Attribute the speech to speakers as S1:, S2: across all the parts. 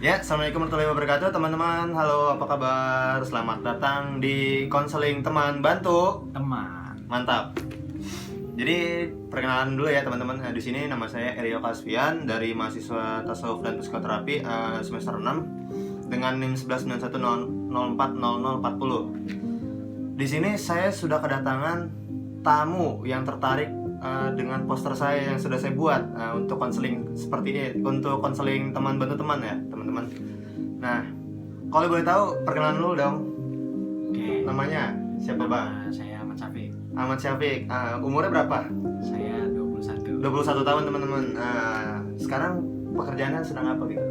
S1: Ya, assalamualaikum warahmatullahi wabarakatuh, teman-teman. Halo, apa kabar? Selamat datang di konseling teman bantu.
S2: Teman.
S1: Mantap. Jadi perkenalan dulu ya teman-teman. Di sini nama saya Erio Kasvian dari mahasiswa tasawuf dan psikoterapi semester 6 dengan NIM 191040040. Di sini saya sudah kedatangan tamu yang tertarik dengan poster saya yang sudah saya buat untuk konseling seperti ini, untuk konseling teman bantu teman ya teman-teman. Nah, kalau boleh tahu perkenalan dulu dong.
S2: Oke.
S1: Namanya siapa bang?
S2: Saya Ahmad Syafiq.
S1: Ahmad Syafiq. Umurnya berapa?
S2: Saya 21.
S1: 21 tahun teman-teman. Sekarang pekerjaannya sedang apa gitu?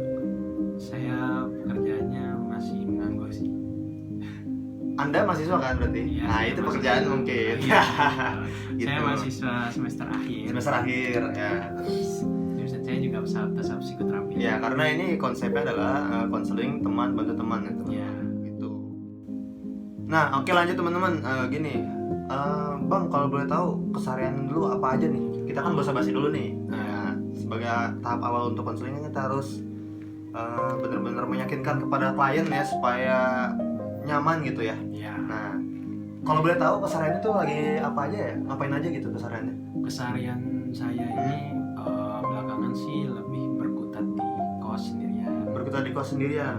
S2: Saya pekerjaannya masih menganggur sih.
S1: Anda mahasiswa kan berarti?
S2: Iya,
S1: Nah
S2: saya
S1: itu pekerjaan
S2: mahasiswa.
S1: mungkin.
S2: Iya.
S1: Gitu.
S2: Saya mahasiswa semester akhir.
S1: Semester akhir ya.
S2: Jurusan saya juga tasawuf psikoterapi.
S1: Ya karena ini konsepnya adalah konseling teman bantu teman ya teman.
S2: Iya.
S1: Gitu. Nah oke lanjut teman-teman. Gini, bang kalau boleh tahu keseharian dulu apa aja nih? Kita kan basa-basi dulu nih. Sebagai tahap awal untuk konseling kita harus benar-benar meyakinkan kepada klien ya supaya nyaman gitu ya.
S2: Iya.
S1: Nah, kalau boleh tahu kesehariannya tuh lagi apa aja ya? Ngapain aja gitu kesehariannya?
S2: Keseharian saya ini belakangan sih lebih berkutat di kos sendirian.
S1: Berkutat di kos sendirian.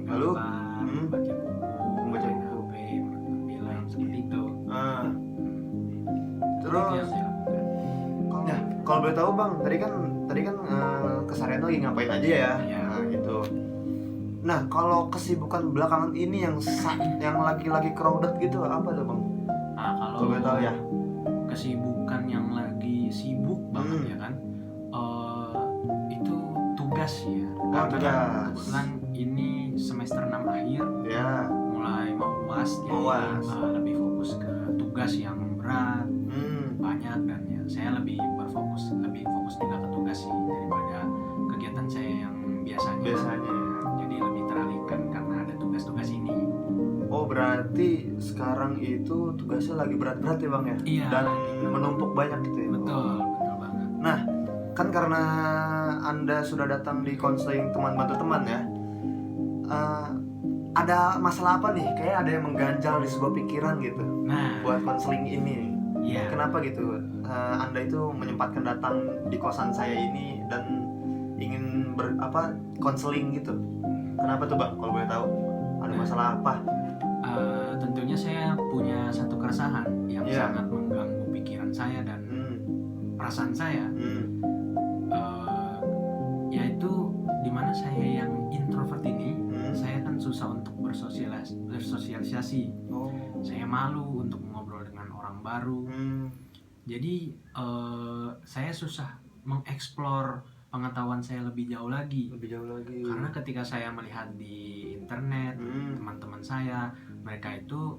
S1: Lalu?
S2: Menggambar, membaca buku,
S1: Membaca
S2: main
S1: buku.
S2: HP, menonton film seperti itu.
S1: Ah,
S2: Itu yang
S1: terus
S2: saya lakukan.
S1: kalau boleh tahu bang, tadi kan keseharian tuh lagi ngapain aja ya?
S2: Iya.
S1: Nah, gitu. Nah, kalau kesibukan belakangan ini yang lagi crowded gitu apa tuh bang?
S2: Nah, kalau
S1: Kalau boleh tahu ya?
S2: kesibukan yang lagi sibuk banget ya kan, itu tugas ya.
S1: Oh,
S2: Karena
S1: tugas.
S2: kebetulan ini semester 6 akhir,
S1: Ya.
S2: mulai mau UAS, jadi
S1: UAS.
S2: lebih fokus ke tugas yang berat, banyak, dan ya saya lebih fokus juga ke tugas sih daripada kegiatan saya yang biasanya.
S1: Biasanya.
S2: Jadi lebih teralihkan karena ada tugas-tugas ini.
S1: Oh berarti sekarang itu tugasnya lagi berat-berat ya bang ya?
S2: Iya.
S1: Dan menumpuk banyak gitu ya?
S2: Betul banget.
S1: Nah, kan karena Anda sudah datang di konseling teman bantu teman ya, ada masalah apa nih? Kayak ada yang mengganjal di sebuah pikiran gitu
S2: Nah,
S1: buat konseling ini.
S2: iya.
S1: Kenapa gitu? Anda itu menyempatkan datang di kosan saya ini dan ingin konseling gitu. Kenapa tuh bang? Kalau boleh tahu, ada masalah apa?
S2: Tentunya saya punya satu keresahan yang
S1: Iya.
S2: sangat mengganggu pikiran saya dan perasaan saya, yaitu dimana saya yang introvert ini, saya kan susah untuk bersosialisasi.
S1: Oh.
S2: Saya malu untuk mengobrol dengan orang baru. Jadi saya susah mengeksplor pengetahuan saya lebih jauh lagi.
S1: Lebih jauh lagi.
S2: Karena ketika saya melihat di internet, teman-teman saya, mereka itu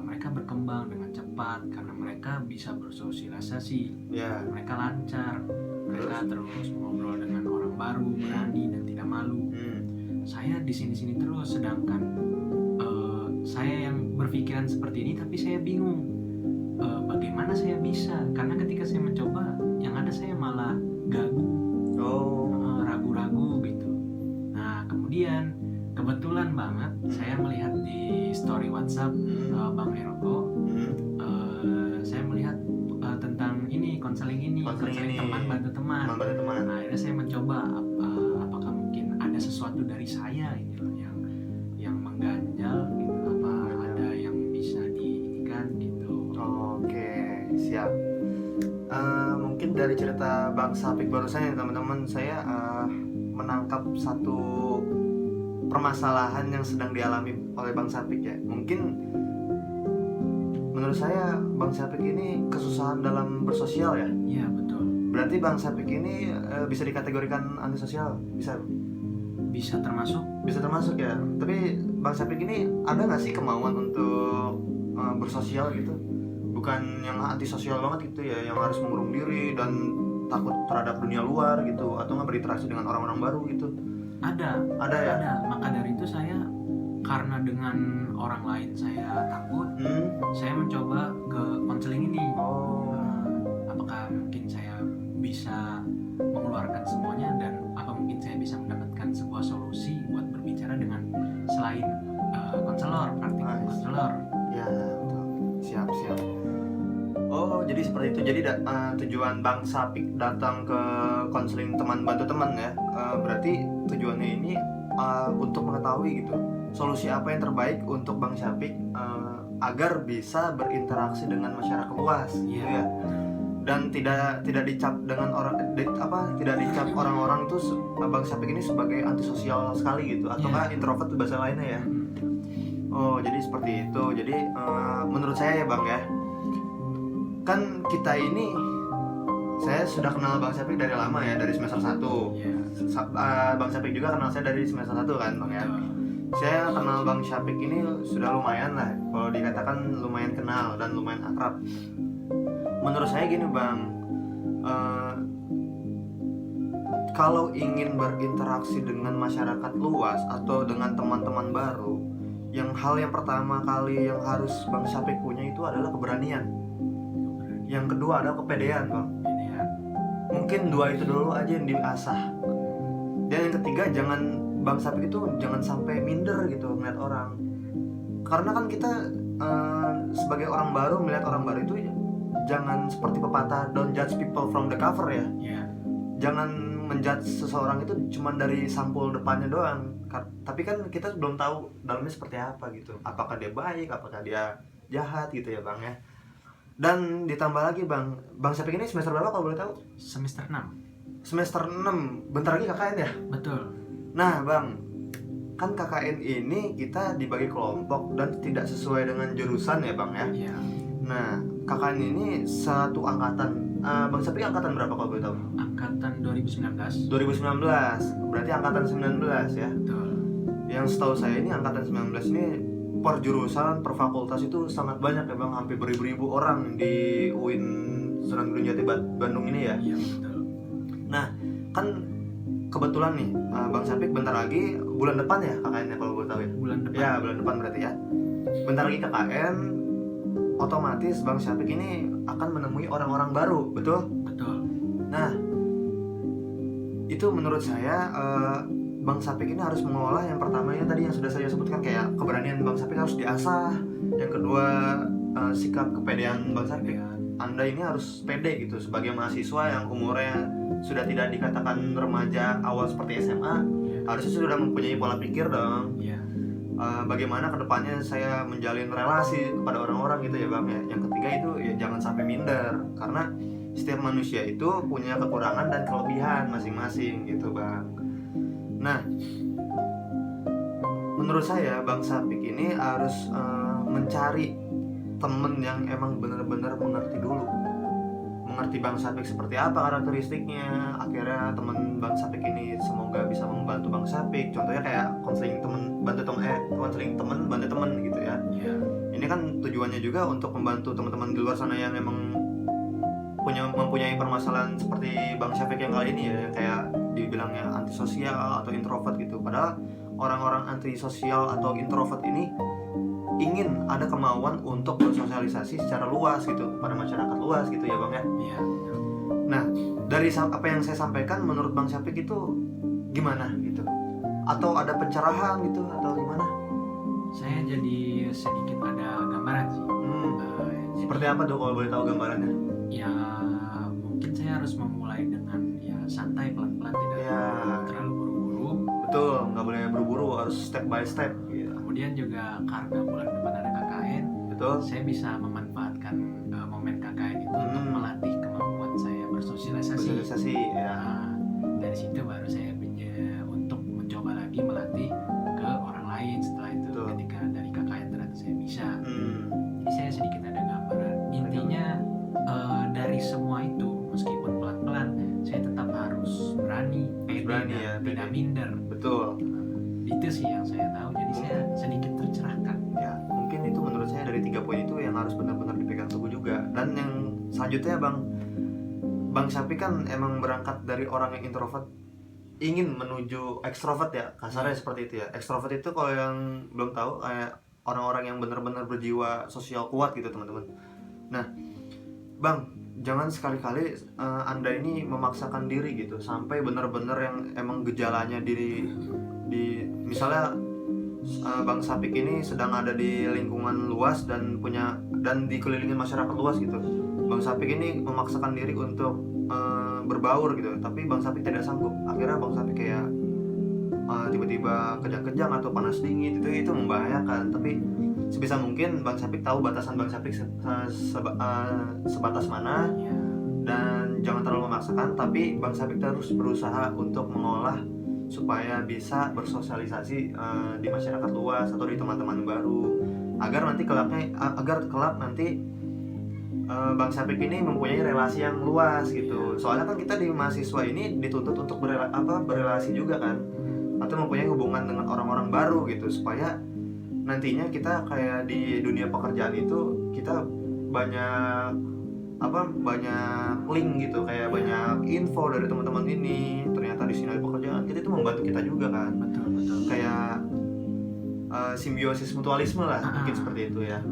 S2: mereka berkembang dengan cepat karena mereka bisa bersosialisasi,
S1: Ya.
S2: mereka lancar, mereka terus mengobrol dengan orang baru, berani dan tidak malu. Saya di sini terus, sedangkan saya yang berpikiran seperti ini, tapi saya bingung bagaimana saya bisa, karena ketika saya mencoba, yang ada saya malah gagu. Ragu-ragu gitu. Nah kemudian kebetulan banget saya melihat di story WhatsApp Bang Eroko, saya melihat tentang ini konseling
S1: Konseling
S2: teman bantu teman.
S1: Teman bantu teman.
S2: Nah akhirnya saya mencoba apakah mungkin ada sesuatu dari saya ini loh yang mengganjal gitu, apa ada yang bisa diinikan gitu.
S1: Oke, siap. Mungkin dari cerita Bang Syafiq barusan ya teman-teman, saya menangkap satu permasalahan yang sedang dialami oleh Bang Syafiq ya. Mungkin menurut saya Bang Syafiq ini kesusahan dalam bersosial ya.
S2: Iya betul.
S1: Berarti Bang Syafiq ini bisa dikategorikan antisosial,
S2: Bisa termasuk.
S1: bisa termasuk ya. Tapi Bang Syafiq ini ada nggak sih kemauan untuk bersosial gitu? Bukan yang antisosial banget gitu ya, yang harus mengurung diri dan takut terhadap dunia luar gitu, atau nggak berinteraksi dengan orang-orang baru gitu?
S2: Ada
S1: ya?
S2: Ada. Maka dari itu saya, karena dengan orang lain saya takut, saya mencoba ke konseling ini. Apakah mungkin saya bisa mengeluarkan semuanya, dan apa mungkin saya bisa mendapatkan sebuah solusi molor.
S1: Ya, betul. Siap. Oh, jadi seperti itu. Jadi tujuan Bang Sapik datang ke konseling teman bantu teman ya. Berarti tujuannya ini untuk mengetahui gitu solusi apa yang terbaik untuk Bang Sapik agar bisa berinteraksi dengan masyarakat luas, gitu ya. Dan tidak dicap dengan tidak dicap orang-orang tuh Bang Sapik ini sebagai antisosial sekali gitu, atau nggak introvert bahasa lainnya ya. Oh, jadi seperti itu. Jadi menurut saya ya Bang ya, kan kita ini, saya sudah kenal Bang Sapik dari lama ya, dari semester 1. Bang Sapik juga kenal saya dari semester 1 kan Bang ya. Saya kenal Bang Sapik ini sudah lumayan lah, kalau dikatakan lumayan kenal dan lumayan akrab. Menurut saya gini Bang, kalau ingin berinteraksi dengan masyarakat luas atau dengan teman-teman baru, hal yang pertama kali yang harus Bang Sapik punya itu adalah keberanian. Yang kedua adalah kepedean Bang. Mungkin dua itu dulu aja yang diasah. Dan yang ketiga, Bang Sapik itu jangan sampai minder gitu melihat orang. Karena kan kita sebagai orang baru, melihat orang baru itu jangan seperti pepatah don't judge people from the cover ya. Jangan menjudge seseorang itu cuma dari sampul depannya doang. Tapi kan kita belum tahu dalamnya seperti apa gitu. Apakah dia baik, apakah dia jahat gitu ya Bang ya. Dan ditambah lagi Bang Sapik ini semester berapa kalau boleh tahu?
S2: Semester 6.
S1: Semester 6, bentar lagi KKN ya?
S2: Betul.
S1: Nah Bang, kan KKN ini kita dibagi kelompok dan tidak sesuai dengan jurusan ya Bang ya?
S2: Iya.
S1: Nah, KKN ini satu angkatan. Bang Sapik angkatan berapa kalau boleh tahu?
S2: Angkatan 2019.
S1: 2019, berarti angkatan 19 ya?
S2: Betul.
S1: Yang setahu saya ini angkatan 19 ini per jurusan, per fakultas itu sangat banyak ya Bang, hampir beribu-ribu orang di UIN Sunan Gunung Jati Bandung ini ya.
S2: Iya betul.
S1: Nah, kan kebetulan nih Bang Sapik bentar lagi bulan depan ya KKN-nya kalau boleh tahu ya.
S2: Bulan depan.
S1: Ya, bulan depan berarti ya. Bentar lagi KKN, otomatis Bang Sapik ini akan menemui orang-orang baru, betul?
S2: Betul.
S1: Nah, itu menurut saya Bang Sapik ini harus mengolah yang pertamanya tadi yang sudah saya sebutkan, kayak keberanian Bang Sapik harus diasah. Yang kedua sikap kepedean Bang Sapik. Anda ini harus pede gitu sebagai mahasiswa yang umurnya sudah tidak dikatakan remaja awal seperti SMA, harusnya sudah mempunyai pola pikir dong. Bagaimana kedepannya saya menjalin relasi kepada orang-orang gitu ya Bang ya. Yang ketiga itu ya jangan sampai minder, karena setiap manusia itu punya kekurangan dan kelebihan masing-masing gitu Bang. Nah, menurut saya Bang Sapik ini harus mencari temen yang emang benar-benar mengerti dulu, mengerti Bang Sapik seperti apa karakteristiknya. Akhirnya teman Bang Sapik ini semoga bisa membantu Bang Sapik. Contohnya kayak konseling teman konseling teman bantu teman gitu ya. Ini kan tujuannya juga untuk membantu teman-teman di luar sana yang emang mempunyai permasalahan seperti Bang Sapik yang kali ini ya, kayak dibilangnya antisosial atau introvert gitu. Padahal orang-orang antisosial atau introvert ini ingin ada kemauan untuk bersosialisasi secara luas gitu pada masyarakat luas gitu ya Bang ya. Nah, dari apa yang saya sampaikan menurut Bang Sapik itu gimana gitu? Atau ada pencerahan gitu atau gimana?
S2: Saya jadi sedikit ada gambaran sih.
S1: Seperti apa tuh kalau boleh tahu gambarannya?
S2: Ya mungkin saya harus memulai dengan ya santai, pelan-pelan, tidak terlalu buru-buru.
S1: Betul, nggak boleh buru-buru, harus step by step gitu.
S2: Kemudian juga karena bulan depan ada KKN,
S1: betul,
S2: saya bisa memanfaatkan momen KKN itu untuk melatih kemampuan saya bersosialisasi.
S1: Ya.
S2: Dari situ baru saya untuk mencoba lagi melatih ke orang lain setelah itu.
S1: Betul.
S2: Ketika dari KKN ternyata saya bisa. Jadi saya sedikit ada gambaran. Intinya dari semua itu meskipun pelan-pelan, saya tetap harus berani, pede, dan tidak minder.
S1: Betul.
S2: Itu sih yang saya tahu. Jadi saya sedikit tercerahkan.
S1: Ya, mungkin itu menurut saya dari 3 poin itu yang harus benar-benar dipegang teguh juga. Dan yang selanjutnya Bang Sapik kan emang berangkat dari orang yang introvert ingin menuju ekstrovert ya, kasarnya seperti itu ya. Ekstrovert itu kalau yang belum tahu kayak orang-orang yang benar-benar berjiwa sosial kuat gitu teman-teman. Nah, Bang, jangan sekali-kali Anda ini memaksakan diri gitu sampai benar-benar yang emang gejalanya di misalnya Bang Sapik ini sedang ada di lingkungan luas dan dikelilingi masyarakat luas gitu. Bang Sapik ini memaksakan diri untuk berbaur gitu, tapi Bang Sapik tidak sanggup. Akhirnya Bang Sapik kayak tiba-tiba kejang-kejang atau panas dingin, itu membahayakan. Tapi sebisa mungkin Bang Sapik tahu batasan Bang Sapik sebatas mana, dan jangan terlalu memaksakan. Tapi Bang Sapik terus berusaha untuk mengolah supaya bisa bersosialisasi di masyarakat luas atau di teman-teman baru, agar kelak nanti Bang Sapik ini mempunyai relasi yang luas gitu. Soalnya kan kita di mahasiswa ini dituntut untuk berelasi juga kan, atau mempunyai hubungan dengan orang-orang baru gitu, supaya nantinya kita kayak di dunia pekerjaan itu kita banyak link gitu, kayak banyak info dari teman-teman ini. Ternyata di sini ada pekerjaan, itu membantu kita juga kan.
S2: Betul.
S1: Kayak simbiosis mutualisme lah, mungkin seperti itu ya.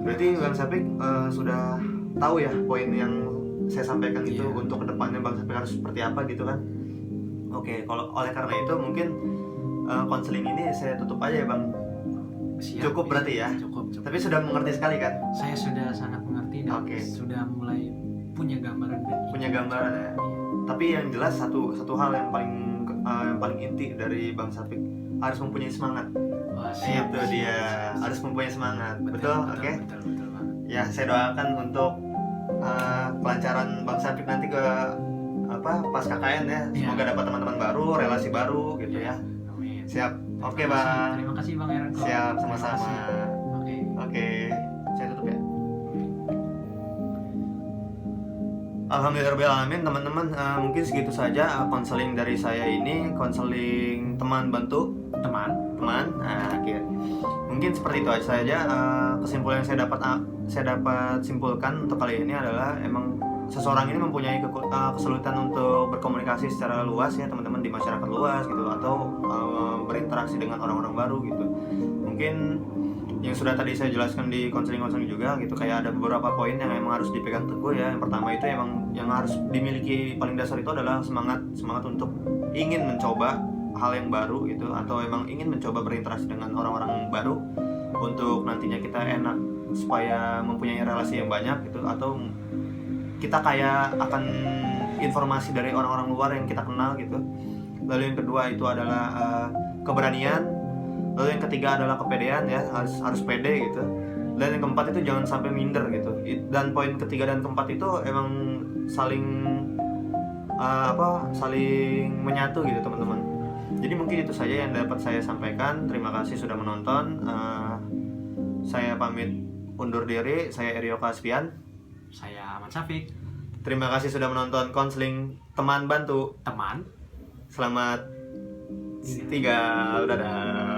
S1: Berarti Bang Sapik sudah tahu ya poin yang saya sampaikan itu, untuk kedepannya Bang Sapik harus seperti apa gitu kan. Oke, kalau oleh karena itu mungkin konseling ini saya tutup aja ya Bang. Cukup berarti ya.
S2: Cukup.
S1: Tapi sudah mengerti sekali kan?
S2: Saya sudah sangat mengerti dan sudah mulai punya gambaran
S1: ya. Tapi yang jelas satu hal yang paling inti dari Bang Sapik, harus mempunyai semangat. Itu dia, harus mempunyai semangat. Betul. Oke.
S2: Betul banget.
S1: Ya, saya doakan untuk kelancaran Bang Sapik nanti ke pas KKN ya. Semoga dapat teman-teman baru, relasi baru gitu ya.
S2: Amin.
S1: Siap. Oke Bang.
S2: Terima kasih Bang Eranko.
S1: Siap, sama-sama. Oke. Saya tutup ya. Alhamdulillahirobbilalamin, teman-teman, mungkin segitu saja konseling dari saya ini, konseling teman bantu teman. Mungkin seperti itu aja saja. Kesimpulan yang saya dapat simpulkan untuk kali ini adalah emang seseorang ini mempunyai kesulitan untuk berkomunikasi secara luas ya teman-teman, di masyarakat luas gitu, atau berinteraksi dengan orang-orang baru gitu. Mungkin yang sudah tadi saya jelaskan di konseling juga gitu, kayak ada beberapa poin yang emang harus dipegang teguh ya. Yang pertama itu emang yang harus dimiliki paling dasar itu adalah semangat untuk ingin mencoba hal yang baru gitu, atau emang ingin mencoba berinteraksi dengan orang-orang baru untuk nantinya kita enak, supaya mempunyai relasi yang banyak gitu, atau kita kayak akan informasi dari orang-orang luar yang kita kenal gitu. Lalu yang kedua itu adalah keberanian. Lalu yang ketiga adalah kepedean ya, harus pede gitu. Dan yang keempat itu jangan sampai minder gitu. Dan poin ketiga dan keempat itu emang saling menyatu gitu teman-teman. Jadi mungkin itu saja yang dapat saya sampaikan. Terima kasih sudah menonton. Saya pamit undur diri. Saya Erio Kaspian.
S2: Saya Ahmad Sapik.
S1: Terima kasih sudah menonton konseling teman bantu.
S2: Teman.
S1: Selamat tinggal. Dadah.